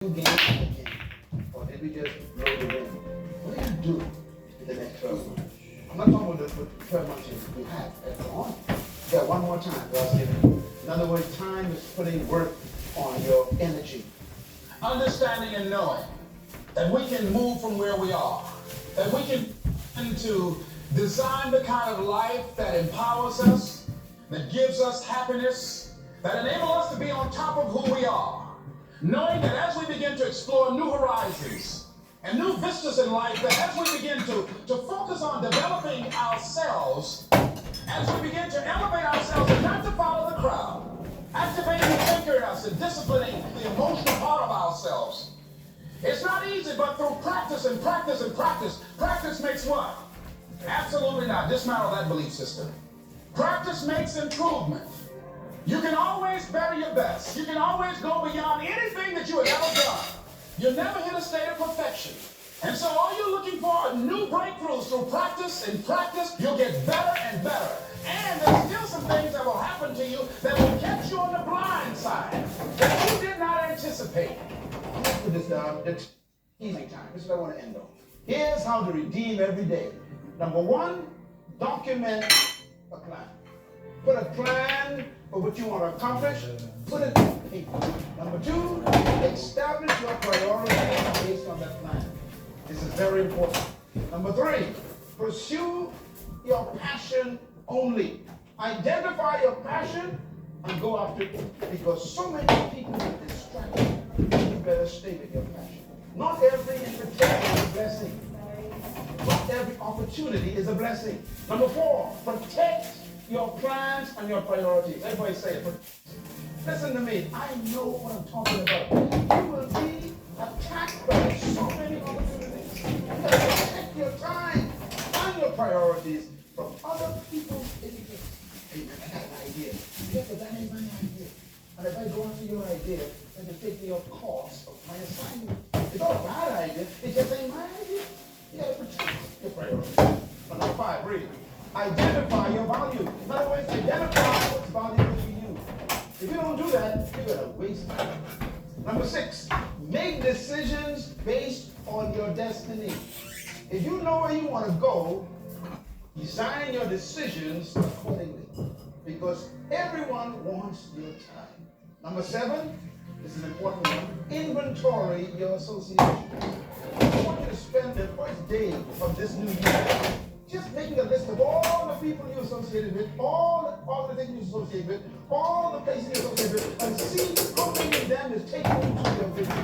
New game again, or did we just blow the wind? What do you do in the next 12 months? I'm not talking about the 12 months you have. That's on. Yeah, one more time. God's giving you. In other words, time is putting work on your energy. Understanding and knowing that we can move from where we are, that we can to design the kind of life that empowers us, that gives us happiness, that enables us to be on top of who we are. Knowing that as we begin to explore new horizons and new vistas in life, that as we begin to focus on developing ourselves, as we begin to elevate ourselves and not to follow the crowd, activating the thinker in us and disciplining the emotional part of ourselves. It's not easy, but through practice and practice and practice, practice makes what? Absolutely not. Dismantle that belief system. Practice makes improvement. You can always better your best. You can always go beyond anything that you have ever done. You'll never hit a state of perfection. And so all you're looking for are new breakthroughs through practice and practice. You'll get better and better. And there's still some things that will happen to you that will catch you on the blind side that you did not anticipate. I'm going to put this down. It's easy time. This is what I want to end on. Here's how to redeem every day. Number one, document a plan. Put a plan for what you want to accomplish. Put it in paper. Number two, establish your priorities based on that plan. This is very important. Number three, pursue your passion only. Identify your passion and go after it, because so many people are distracted. You better stay with your passion. Not every invitation is a blessing. Not every opportunity is a blessing. Number four, protect your plans and your priorities. Everybody say it. Listen to me. I know what I'm talking about. You will be attacked by so many opportunities. You got to protect your time and your priorities from other people's interests. Hey man, I got an idea. Yeah, but that ain't my idea. And if I go after your idea, then it take me off course of my assignment. It's not a bad idea. It just ain't my idea. You got to protect your priorities. Number five, read. Identify your value. In other words, identify what's valuable to you. If you don't do that, you're going to waste time. Number six, make decisions based on your destiny. If you know where you want to go, design your decisions accordingly, because everyone wants your time. Number seven, this is an important one, inventory your associations. I want you to spend the first day of this new year just making a list of all the people you associated with, all the things you associate with, all the places you associate with, and see how many of them is taking you to your vision.